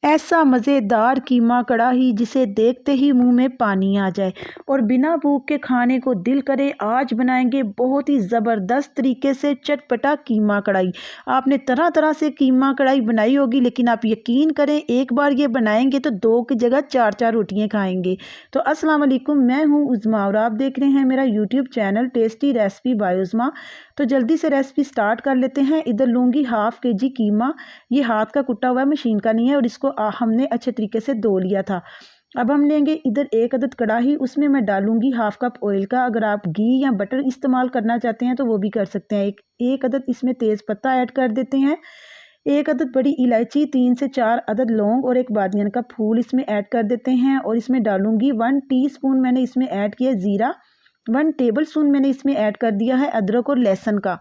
ऐसा मज़ेदार कीमा कढ़ाई जिसे देखते ही मुंह में पानी आ जाए और बिना भूख के खाने को दिल करे। आज बनाएंगे बहुत ही ज़बरदस्त तरीके से चटपटा कीमा कढ़ाई। आपने तरह तरह से कीमा कढ़ाई बनाई होगी, लेकिन आप यकीन करें एक बार ये बनाएंगे तो दो की जगह चार चार रोटियां खाएंगे। तो अस्सलाम वालेकुम, मैं हूँ उज़मा और आप देख रहे हैं मेरा YouTube channel tasty recipe by Uzma. तो जल्दी से रेसिपी स्टार्ट कर लेते हैं। इधर लूँगी हाफ़ केजी कीमा। ये हाथ का कुटा हुआ है, मशीन का नहीं है, और इसको हमने अच्छे तरीके से धो लिया था। अब हम लेंगे इधर एक अदद कढ़ाई, उसमें मैं डालूंगी हाफ कप ऑयल का। अगर आप घी या बटर इस्तेमाल करना चाहते हैं तो वो भी कर सकते हैं। एक अदद इसमें तेज़ पत्ता ऐड कर देते हैं, एक अदद बड़ी इलायची, 3 से 4 अदद लौंग और एक बादियान का फूल इसमें ऐड कर देते हैं। और इसमें डालूंगी 1 टीस्पून मैंने इसमें ऐड किया ज़ीरा, 1 टेबल स्पून मैंने इसमें ऐड कर दिया है अदरक और लहसुन का।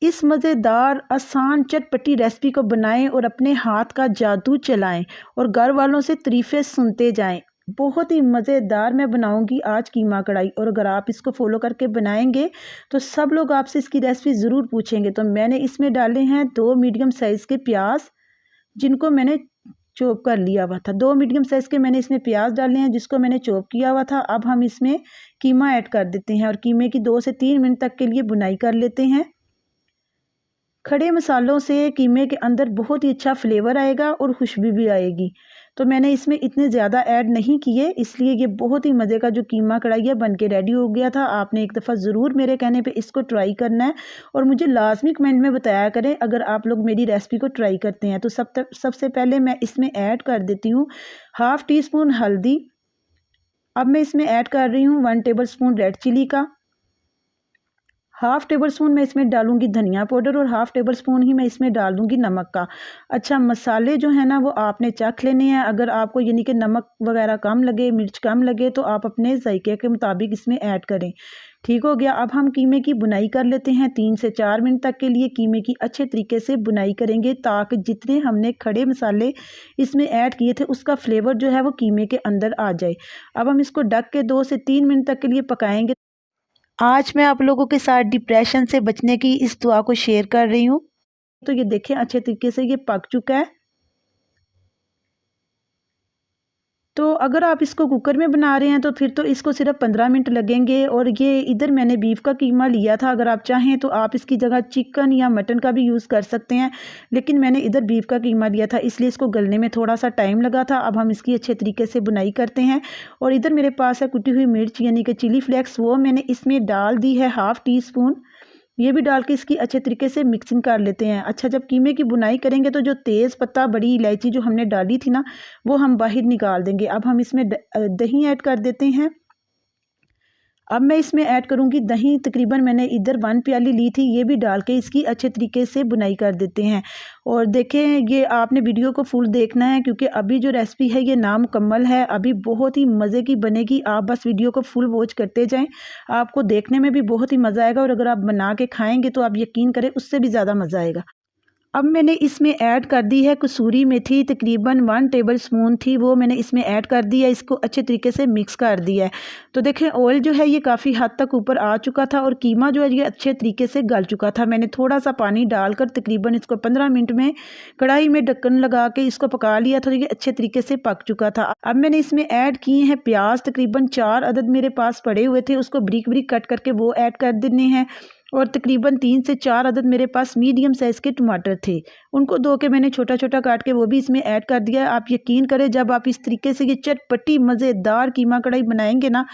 इस मज़ेदार आसान चटपटी रेसिपी को बनाएं और अपने हाथ का जादू चलाएं और घर वालों से तारीफ़ें सुनते जाएं। बहुत ही मज़ेदार मैं बनाऊंगी आज कीमा कढ़ाई, और अगर आप इसको फॉलो करके बनाएंगे तो सब लोग आपसे इसकी रेसिपी ज़रूर पूछेंगे। तो मैंने इसमें डाले हैं 2 मीडियम साइज़ के प्याज, जिनको मैंने चॉप कर लिया हुआ था। 2 मीडियम साइज़ के मैंने इसमें प्याज डाले हैं जिसको मैंने चॉप किया हुआ था। अब हम इसमें कीमा ऐड कर देते हैं और कीमे की 2 से 3 मिनट तक के लिए बुनाई कर लेते हैं। खड़े मसालों से कीमे के अंदर बहुत ही अच्छा फ्लेवर आएगा और खुशबू भी आएगी। तो मैंने इसमें इतने ज़्यादा ऐड नहीं किए, इसलिए ये बहुत ही मज़े का जो कीमा कढ़ाई है बन के रेडी हो गया था। आपने एक दफ़ा ज़रूर मेरे कहने पे इसको ट्राई करना है और मुझे लाजमी कमेंट में बताया करें अगर आप लोग मेरी रेसिपी को ट्राई करते हैं। तो सबसे पहले मैं इसमें ऐड कर देती हूँ हाफ़ टी स्पून हल्दी। अब मैं इसमें ऐड कर रही हूँ 1 टेबल स्पून रेड चिली का, हाफ़ टेबल स्पून मैं इसमें डालूंगी धनिया पाउडर और हाफ़ टेबल स्पून ही मैं इसमें डाल दूंगी नमक का। अच्छा, मसाले जो है ना वो आपने चख लेने हैं। अगर आपको यानी कि नमक वगैरह कम लगे, मिर्च कम लगे तो आप अपने जायके के मुताबिक इसमें ऐड करें। ठीक हो गया। अब हम कीमे की बुनाई कर लेते हैं। 3 से 4 मिनट तक के लिए कीमे की अच्छे तरीके से बुनाई करेंगे ताकि जितने हमने खड़े मसाले इसमें ऐड किए थे उसका फ्लेवर जो है वो कीमे के अंदर आ जाए। अब हम इसको ढक के 2 से 3 मिनट तक के लिए पकाएंगे। आज मैं आप लोगों के साथ डिप्रेशन से बचने की इस दुआ को शेयर कर रही हूँ। तो ये देखें अच्छे तरीके से ये पक चुका है। तो अगर आप इसको कुकर में बना रहे हैं तो फिर तो इसको सिर्फ 15 मिनट लगेंगे। और ये इधर मैंने बीफ का कीमा लिया था, अगर आप चाहें तो आप इसकी जगह चिकन या मटन का भी यूज़ कर सकते हैं, लेकिन मैंने इधर बीफ का कीमा लिया था इसलिए इसको गलने में थोड़ा सा टाइम लगा था। अब हम इसकी अच्छे तरीके से बुनाई करते हैं। और इधर मेरे पास है कुटी हुई मिर्च यानी कि चिली फ्लेक्स, वो मैंने इसमें डाल दी है हाफ़ टी स्पून। ये भी डाल के इसकी अच्छे तरीके से मिक्सिंग कर लेते हैं। अच्छा, जब कीमे की बुनाई करेंगे तो जो तेज़ पत्ता बड़ी इलायची जो हमने डाली थी ना वो हम बाहर निकाल देंगे। अब हम इसमें दही ऐड कर देते हैं। अब मैं इसमें ऐड करूंगी दही, तकरीबन मैंने इधर 1 प्याली ली थी, ये भी डाल के इसकी अच्छे तरीके से बुनाई कर देते हैं। और देखें ये आपने वीडियो को फुल देखना है क्योंकि अभी जो रेसिपी है ये नामुकम्मल है, अभी बहुत ही मज़े की बनेगी। आप बस वीडियो को फुल वॉच करते जाएं, आपको देखने में भी बहुत ही मज़ा आएगा और अगर आप बना के खाएंगे तो आप यकीन करें उससे भी ज़्यादा मज़ा आएगा। अब मैंने इसमें ऐड कर दी है कसूरी मेथी, तकरीबन 1 टेबल स्पून थी, वो मैंने इसमें ऐड कर दी है। इसको अच्छे तरीके से मिक्स कर दिया है। तो देखें ऑयल जो है ये काफ़ी हद तक ऊपर आ चुका था और कीमा जो है ये अच्छे तरीके से गल चुका था। मैंने थोड़ा सा पानी डालकर तकरीबन इसको 15 मिनट में कढ़ाई में ढक्कन लगा के इसको पका लिया था। ये अच्छे तरीके से पक चुका था। अब मैंने इसमें ऐड किए हैं प्याज, तकरीबन 4 अदद मेरे पास पड़े हुए थे, उसको बारीक बारीक कट करके वो ऐड कर देने हैं। और तकरीबन 3 से 4 अदद मेरे पास मीडियम साइज़ के टमाटर थे, उनको धो के मैंने छोटा छोटा काट के वो भी इसमें ऐड कर दिया है। आप यकीन करें जब आप इस तरीके से ये चटपटी मज़ेदार कीमा कढ़ाई बनाएंगे ना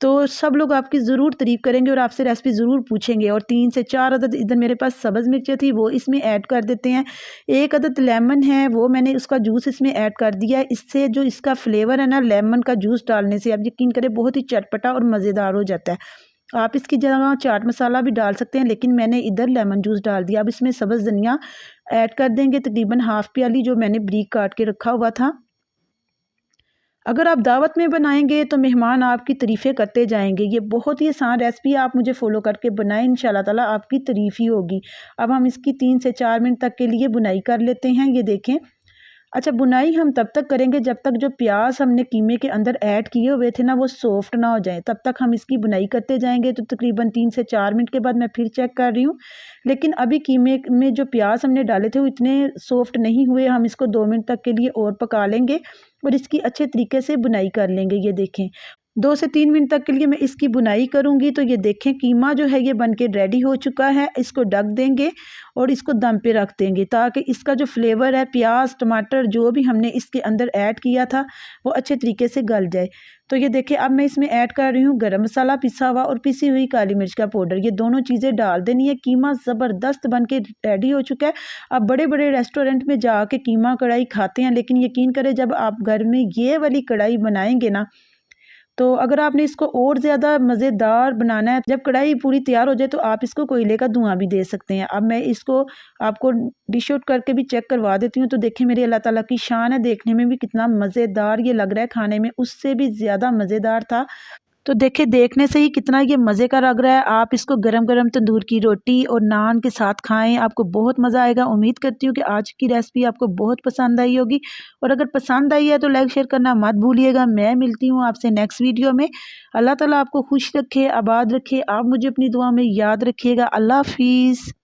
तो सब लोग आपकी ज़रूर तारीफ़ करेंगे और आपसे रेसिपी ज़रूर पूछेंगे। और 3 से 4 अदद इधर मेरे पास सब्ज़ मिर्चें थी, वो इसमें ऐड कर देते हैं। 1 अदद लेमन है, वो मैंने उसका जूस इसमें ऐड कर दिया है। इससे जो इसका फ्लेवर है ना लेमन का जूस डालने से, आप यकीन करें बहुत ही चटपटा और मज़ेदार हो जाता है। आप इसकी जगह चाट मसाला भी डाल सकते हैं, लेकिन मैंने इधर लेमन जूस डाल दिया। अब इसमें सब्ज़ धनिया ऐड कर देंगे, तकरीबन हाफ़ प्याली जो मैंने बारीक काट के रखा हुआ था। अगर आप दावत में बनाएंगे तो मेहमान आपकी तारीफ़ें करते जाएंगे। ये बहुत ही आसान रेसिपी, आप मुझे फॉलो करके बनाएं, इंशाल्लाह ताला आपकी तारीफ़ ही होगी। अब हम इसकी 3 से 4 मिनट तक के लिए बुनाई कर लेते हैं। ये देखें अच्छा, बुनाई हम तब तक करेंगे जब तक जो प्याज हमने कीमे के अंदर ऐड किए हुए थे ना वो सॉफ्ट ना हो जाए, तब तक हम इसकी बुनाई करते जाएंगे। तो तकरीबन 3 से 4 मिनट के बाद मैं फिर चेक कर रही हूँ, लेकिन अभी कीमे में जो प्याज हमने डाले थे वो इतने सॉफ्ट नहीं हुए। हम इसको 2 मिनट तक के लिए और पका लेंगे और इसकी अच्छे तरीके से बुनाई कर लेंगे। ये देखें, 2 से 3 मिनट तक के लिए मैं इसकी बुनाई करूँगी। तो ये देखें, कीमा जो है ये बन के रेडी हो चुका है। इसको ढक देंगे और इसको दम पे रख देंगे ताकि इसका जो फ्लेवर है, प्याज टमाटर जो भी हमने इसके अंदर ऐड किया था वो अच्छे तरीके से गल जाए। तो ये देखिए, अब मैं इसमें ऐड कर रही हूँ गरम मसाला पिसा हुआ और पिसी हुई काली मिर्च का पाउडर। ये दोनों चीज़ें डाल देनी है। कीमा ज़बरदस्त बन के रेडी हो चुका है। अब बड़े बड़े रेस्टोरेंट में जाके कीमा कढ़ाई खाते हैं, लेकिन यकीन करें जब आप घर में ये वाली कढ़ाई बनाएंगे ना, तो अगर आपने इसको और ज़्यादा मज़ेदार बनाना है, जब कढ़ाई पूरी तैयार हो जाए तो आप इसको कोयले का धुआं भी दे सकते हैं। अब मैं इसको आपको डिश आउट करके भी चेक करवा देती हूँ। तो देखिए, मेरी अल्लाह ताला की शान है, देखने में भी कितना मज़ेदार ये लग रहा है, खाने में उससे भी ज़्यादा मज़ेदार था। तो देखिए, देखने से ही कितना ये मज़े का लग रहा है। आप इसको गरम-गरम तंदूर की रोटी और नान के साथ खाएँ, आपको बहुत मज़ा आएगा। उम्मीद करती हूँ कि आज की रेसिपी आपको बहुत पसंद आई होगी, और अगर पसंद आई है तो लाइक शेयर करना मत भूलिएगा। मैं मिलती हूँ आपसे नेक्स्ट वीडियो में। अल्लाह ताला आपको खुश रखे, आबाद रखे। आप मुझे अपनी दुआ में याद रखिएगा। अल्लाह हाफ़िज़।